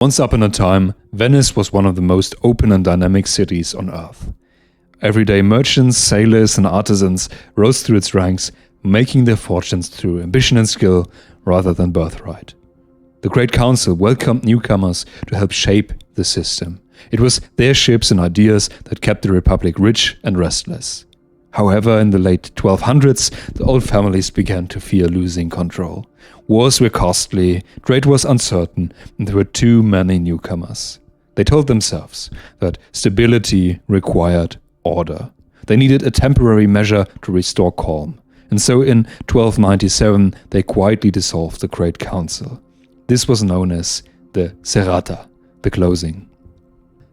Once upon a time, Venice was one of the most open and dynamic cities on earth. Everyday merchants, sailors, and artisans rose through its ranks, making their fortunes through ambition and skill rather than birthright. The Great Council welcomed newcomers to help shape the system. It was their ships and ideas that kept the Republic rich and restless. However, in the late 1200s, the old families began to fear losing control. Wars were costly, trade was uncertain, and there were too many newcomers. They told themselves that stability required order. They needed a temporary measure to restore calm. And so in 1297, they quietly dissolved the Great Council. This was known as the Serrata, the closing.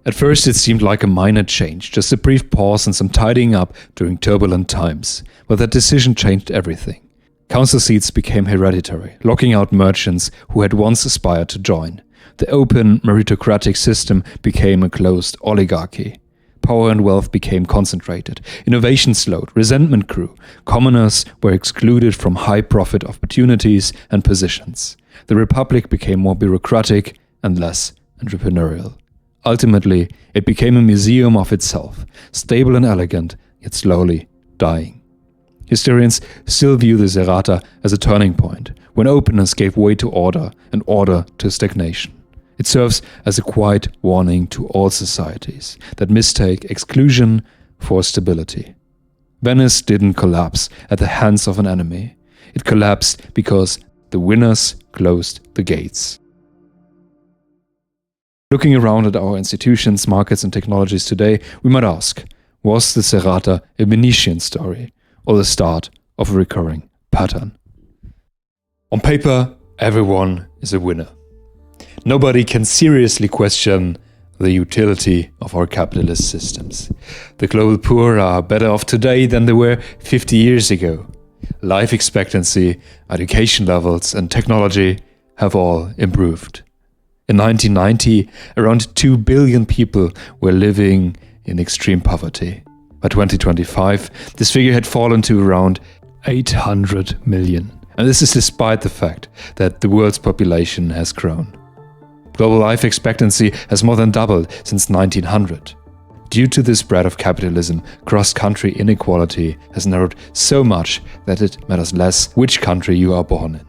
At first it seemed like a minor change, just a brief pause and some tidying up during turbulent times. But that decision changed everything. Council seats became hereditary, locking out merchants who had once aspired to join. The open, meritocratic system became a closed oligarchy. Power and wealth became concentrated. Innovation slowed, resentment grew. Commoners were excluded from high-profit opportunities and positions. The Republic became more bureaucratic and less entrepreneurial. Ultimately, it became a museum of itself, stable and elegant, yet slowly dying. Historians still view the Serrata as a turning point, when openness gave way to order and order to stagnation. It serves as a quiet warning to all societies that mistake exclusion for stability. Venice didn't collapse at the hands of an enemy. It collapsed because the winners closed the gates. Looking around at our institutions, markets and technologies today, we might ask, was the Serrata a Venetian story or the start of a recurring pattern? On paper, everyone is a winner. Nobody can seriously question the utility of our capitalist systems. The global poor are better off today than they were 50 years ago. Life expectancy, education levels and technology have all improved. In 1990, around 2 billion people were living in extreme poverty. By 2025, this figure had fallen to around 800 million. And this is despite the fact that the world's population has grown. Global life expectancy has more than doubled since 1900. Due to the spread of capitalism, cross-country inequality has narrowed so much that it matters less which country you are born in.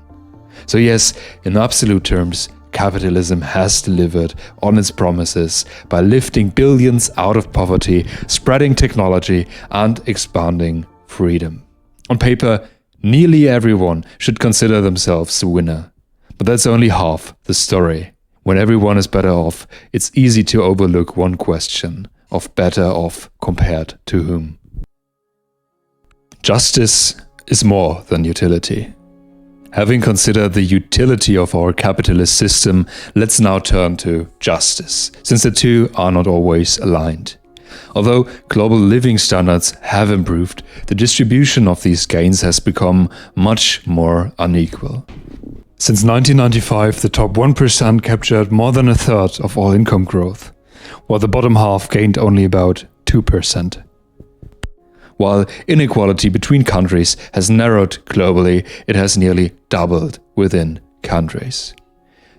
So yes, in absolute terms, capitalism has delivered on its promises by lifting billions out of poverty, spreading technology, and expanding freedom. On paper, nearly everyone should consider themselves a winner. But that's only half the story. When everyone is better off, it's easy to overlook one question of better off compared to whom. Justice is more than utility. Having considered the utility of our capitalist system, let's now turn to justice, since the two are not always aligned. Although global living standards have improved, the distribution of these gains has become much more unequal. Since 1995, the top 1% captured more than a third of all income growth, while the bottom half gained only about 2%. While inequality between countries has narrowed globally, it has nearly doubled within countries.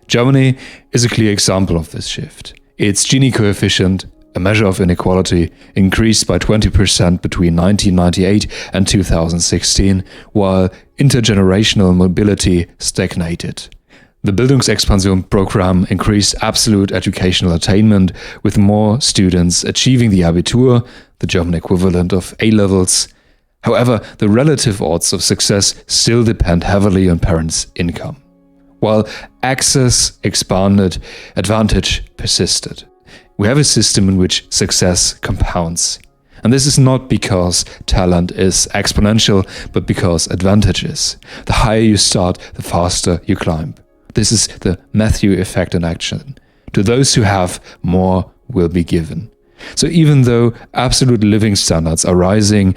Germany is a clear example of this shift. Its Gini coefficient, a measure of inequality, increased by 20% between 1998 and 2016, while intergenerational mobility stagnated. The Bildungsexpansion program increased absolute educational attainment, with more students achieving the Abitur, the German equivalent of A-levels. However, the relative odds of success still depend heavily on parents' income. While access expanded, advantage persisted. We have a system in which success compounds. And this is not because talent is exponential, but because advantage is. The higher you start, the faster you climb. This is the Matthew effect in action. To those who have, more will be given. So even though absolute living standards are rising,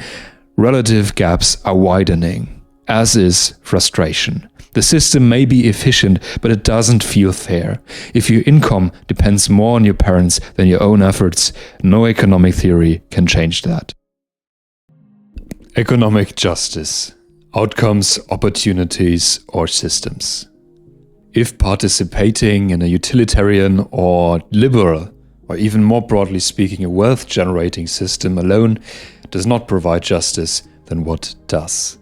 relative gaps are widening, as is frustration. The system may be efficient, but it doesn't feel fair. If your income depends more on your parents than your own efforts, no economic theory can change that. Economic justice. Outcomes, opportunities, or systems. If participating in a utilitarian or liberal, or even more broadly speaking, a wealth-generating system alone does not provide justice, then what does?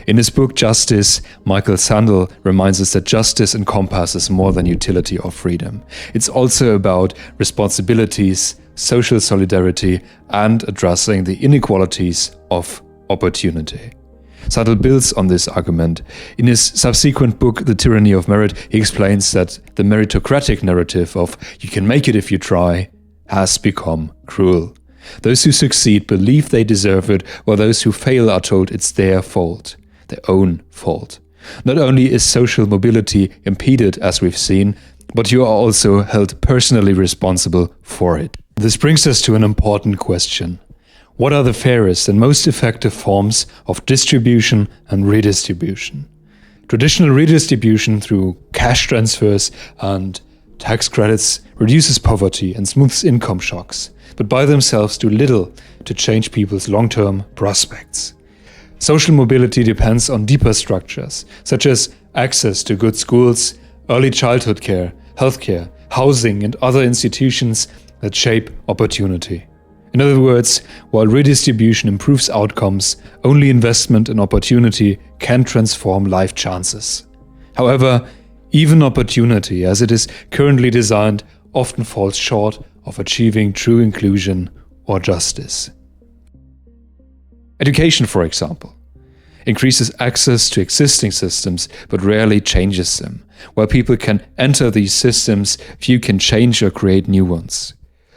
In his book Justice, Michael Sandel reminds us that justice encompasses more than utility or freedom. It's also about responsibilities, social solidarity, and addressing the inequalities of opportunity. Sandel builds on this argument. In his subsequent book, The Tyranny of Merit, he explains that the meritocratic narrative of "you can make it if you try" has become cruel. Those who succeed believe they deserve it, while those who fail are told it's their fault, their own fault. Not only is social mobility impeded, as we've seen, but you are also held personally responsible for it. This brings us to an important question. What are the fairest and most effective forms of distribution and redistribution? Traditional redistribution through cash transfers and tax credits reduces poverty and smooths income shocks, but by themselves do little to change people's long-term prospects. Social mobility depends on deeper structures, such as access to good schools, early childhood care, healthcare, housing, and other institutions that shape opportunity. In other words, while redistribution improves outcomes, only investment in opportunity can transform life chances. However, even opportunity, as it is currently designed, often falls short of achieving true inclusion or justice. Education, for example, increases access to existing systems but rarely changes them. While people can enter these systems, few can change or create new ones.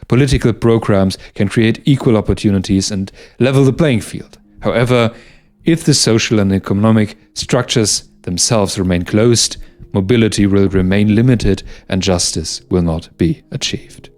Political programs can create equal opportunities and level the playing field. However, if the social and economic structures themselves remain closed, mobility will remain limited and justice will not be achieved.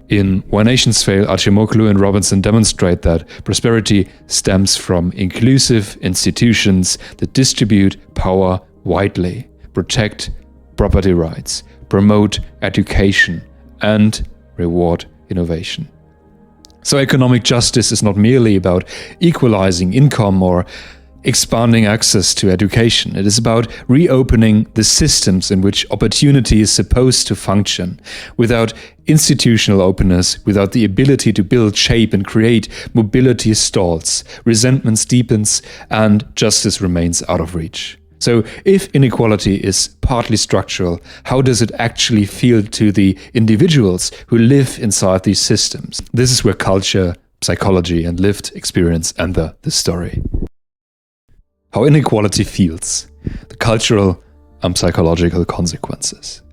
In Why Nations Fail, Acemoglu and Robinson demonstrate that prosperity stems from inclusive institutions that distribute power widely, protect property rights, promote education, and reward innovation. So economic justice is not merely about equalizing income or expanding access to education. It is about reopening the systems in which opportunity is supposed to function. Without institutional openness, without the ability to build, shape, and create, mobility stalls, resentment deepens, and justice remains out of reach. So if inequality is partly structural, how does it actually feel to the individuals who live inside these systems? This is where culture, psychology, and lived experience enter the story. How inequality feels, the cultural and psychological consequences.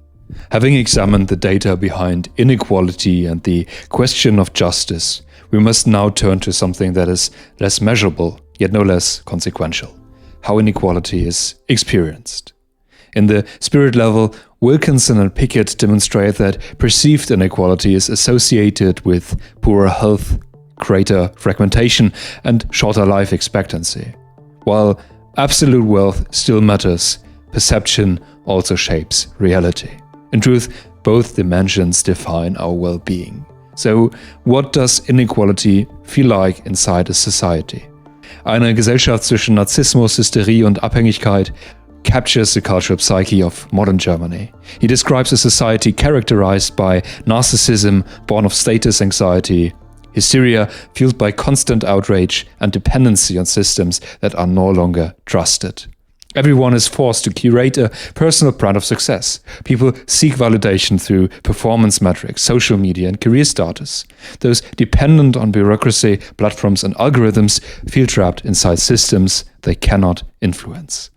Having examined the data behind inequality and the question of justice, we must now turn to something that is less measurable, yet no less consequential. How inequality is experienced. In the spirit level, Wilkinson and Pickett demonstrate that perceived inequality is associated with poorer health, greater fragmentation, and shorter life expectancy. While absolute wealth still matters, perception also shapes reality. In truth, both dimensions define our well-being. So, what does inequality feel like inside a society? Eine Gesellschaft zwischen Narzissmus, Hysterie und Abhängigkeit captures the cultural psyche of modern Germany. He describes a society characterized by narcissism born of status anxiety, hysteria fueled by constant outrage, and dependency on systems that are no longer trusted. Everyone is forced to curate a personal brand of success. People seek validation through performance metrics, social media, and career status. Those dependent on bureaucracy, platforms, and algorithms feel trapped inside systems they cannot influence.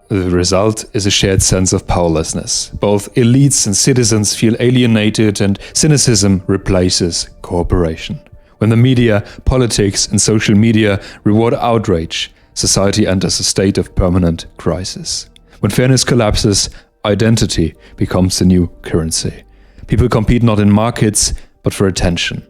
The result is a shared sense of powerlessness. Both elites and citizens feel alienated, and cynicism replaces cooperation. When the media, politics, and social media reward outrage, society enters a state of permanent crisis. When fairness collapses, identity becomes the new currency. People compete not in markets, but for attention.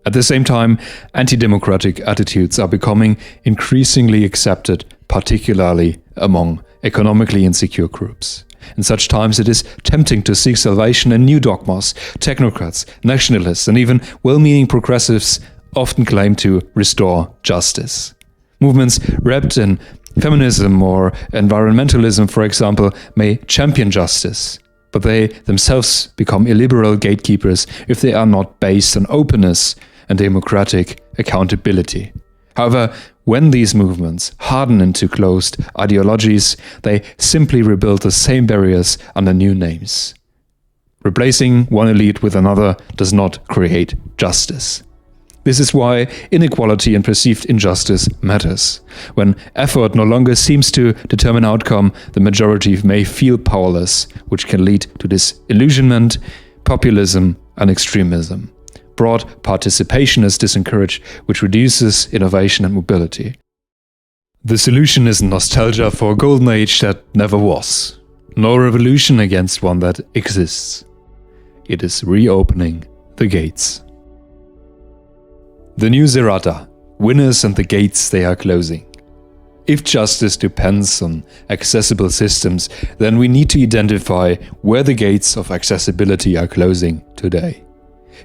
At the same time, anti-democratic attitudes are becoming increasingly accepted, particularly among economically insecure groups. In such times, it is tempting to seek salvation in new dogmas. Technocrats, nationalists, and even well-meaning progressives often claim to restore justice. Movements wrapped in Feminism or environmentalism, for example, may champion justice, but they themselves become illiberal gatekeepers if they are not based on openness and democratic accountability. However, when these movements harden into closed ideologies, they simply rebuild the same barriers under new names. Replacing one elite with another does not create justice. This is why inequality and perceived injustice matters. When effort no longer seems to determine outcome, the majority may feel powerless, which can lead to disillusionment, populism, and extremism. Broad participation is disencouraged, which reduces innovation and mobility. The solution isn't nostalgia for a golden age that never was, nor revolution against one that exists. It is reopening the gates. The new Serrata, winners and the gates they are closing. If justice depends on accessible systems, then we need to identify where the gates of accessibility are closing today.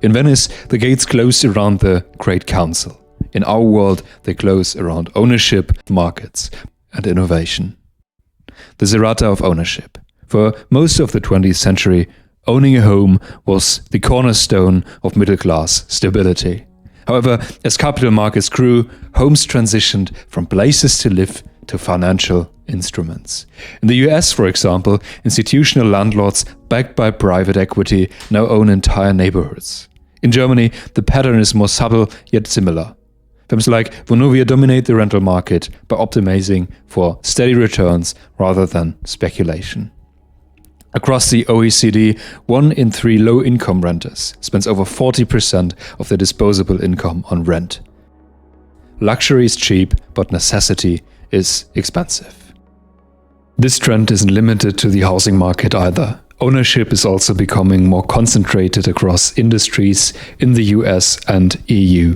In Venice, the gates close around the Great Council. In our world, they close around ownership, markets, and innovation. The Serrata of ownership. For most of the 20th century, owning a home was the cornerstone of middle-class stability. However, as capital markets grew, homes transitioned from places to live to financial instruments. In the US, for example, institutional landlords backed by private equity now own entire neighborhoods. In Germany, the pattern is more subtle yet similar. Firms like Vonovia dominate the rental market by optimizing for steady returns rather than speculation. Across the OECD, 1 in 3 low-income renters spends over 40% of their disposable income on rent. Luxury is cheap, but necessity is expensive. This trend isn't limited to the housing market either. Ownership is also becoming more concentrated across industries in the US and EU.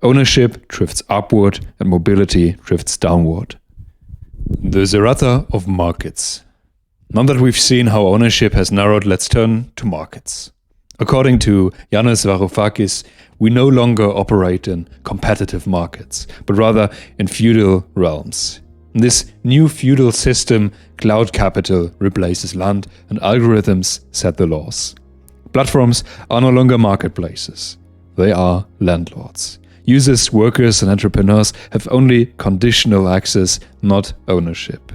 Ownership drifts upward and mobility drifts downward. The Serrata of markets. Now that we've seen how ownership has narrowed, let's turn to markets. According to Yanis Varoufakis, we no longer operate in competitive markets, but rather in feudal realms. In this new feudal system, cloud capital replaces land and algorithms set the laws. Platforms are no longer marketplaces. They are landlords. Users, workers, and entrepreneurs have only conditional access, not ownership.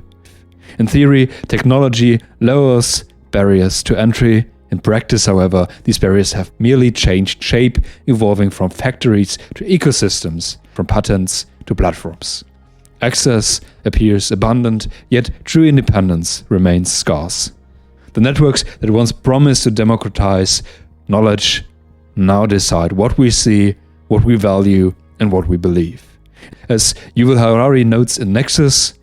In theory, technology lowers barriers to entry. In practice, however, these barriers have merely changed shape, evolving from factories to ecosystems, from patents to platforms. Access appears abundant, yet true independence remains scarce. The networks that once promised to democratize knowledge now decide what we see, what we value, and what we believe. As Yuval Harari notes in Nexus,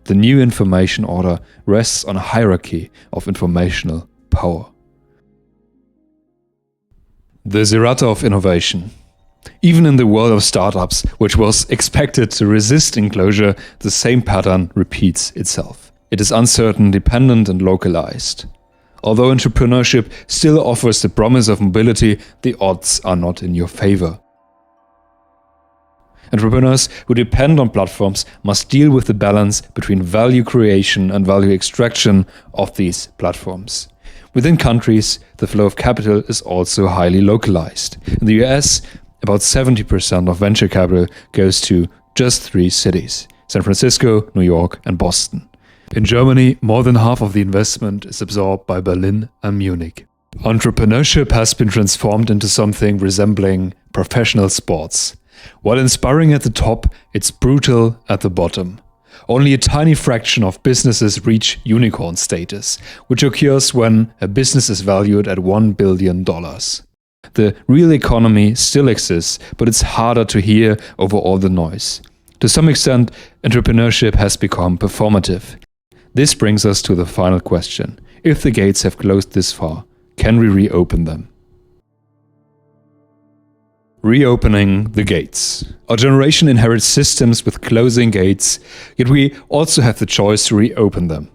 the new information order rests on a hierarchy of informational power. The Serrata of innovation. Even in the world of startups, which was expected to resist enclosure, the same pattern repeats itself. It is uncertain, dependent, and localized. Although entrepreneurship still offers the promise of mobility, the odds are not in your favor. Entrepreneurs who depend on platforms must deal with the balance between value creation and value extraction of these platforms. Within countries, the flow of capital is also highly localized. In the US, about 70% of venture capital goes to just 3 cities: San Francisco, New York, and Boston. In Germany, more than half of the investment is absorbed by Berlin and Munich. Entrepreneurship has been transformed into something resembling professional sports. While inspiring at the top, it's brutal at the bottom. Only a tiny fraction of businesses reach unicorn status, which occurs when a business is valued at $1 billion. The real economy still exists, but it's harder to hear over all the noise. To some extent, entrepreneurship has become performative. This brings us to the final question. If the gates have closed this far, can we reopen them? Reopening the gates. Our generation inherits systems with closing gates, yet we also have the choice to reopen them.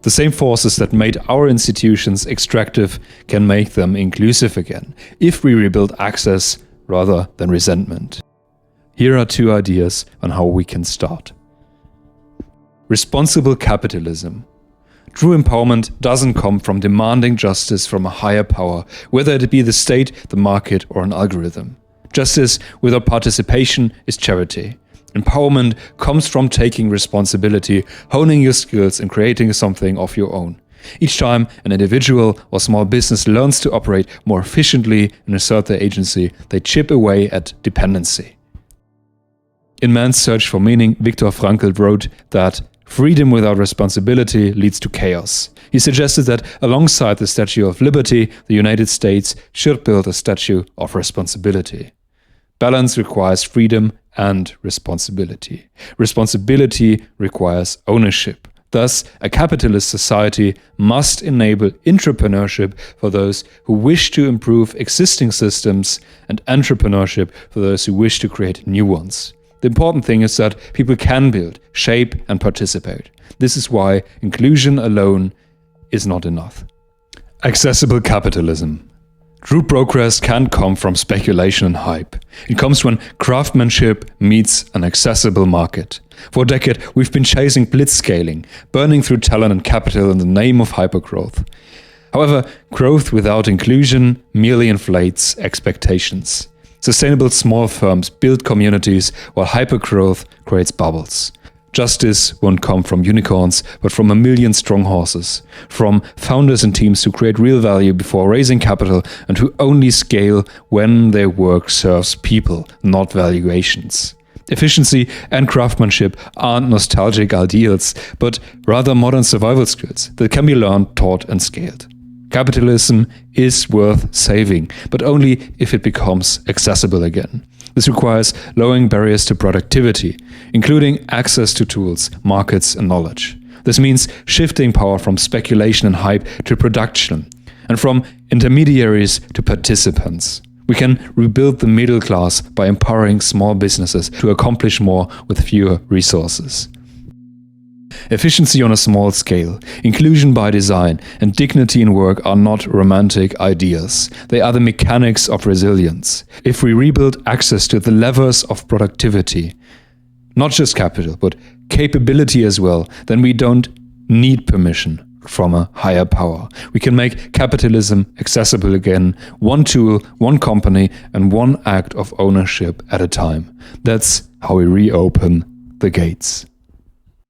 The same forces that made our institutions extractive can make them inclusive again, if we rebuild access rather than resentment. Here are 2 ideas on how we can start. Responsible capitalism. True empowerment doesn't come from demanding justice from a higher power, whether it be the state, the market, or an algorithm. Justice without participation is charity. Empowerment comes from taking responsibility, honing your skills, and creating something of your own. Each time an individual or small business learns to operate more efficiently and assert their agency, they chip away at dependency. In Man's Search for Meaning, Viktor Frankl wrote that freedom without responsibility leads to chaos. He suggested that alongside the Statue of Liberty, the United States should build a statue of responsibility. Balance requires freedom and responsibility. Responsibility requires ownership. Thus, a capitalist society must enable entrepreneurship for those who wish to improve existing systems and entrepreneurship for those who wish to create new ones. The important thing is that people can build, shape, and participate. This is why inclusion alone is not enough. Accessible capitalism. True progress can't come from speculation and hype. It comes when craftsmanship meets an accessible market. For a decade, we've been chasing blitzscaling, burning through talent and capital in the name of hypergrowth. However, growth without inclusion merely inflates expectations. Sustainable small firms build communities, while hypergrowth creates bubbles. Justice won't come from unicorns, but from a million strong horses, from founders and teams who create real value before raising capital and who only scale when their work serves people, not valuations. Efficiency and craftsmanship aren't nostalgic ideals, but rather modern survival skills that can be learned, taught, and scaled. Capitalism is worth saving, but only if it becomes accessible again. This requires lowering barriers to productivity, including access to tools, markets, and knowledge. This means shifting power from speculation and hype to production, and from intermediaries to participants. We can rebuild the middle class by empowering small businesses to accomplish more with fewer resources. Efficiency on a small scale, inclusion by design, and dignity in work are not romantic ideas. They are the mechanics of resilience. If we rebuild access to the levers of productivity, not just capital, but capability as well, then we don't need permission from a higher power. We can make capitalism accessible again, one tool, one company, and one act of ownership at a time. That's how we reopen the gates.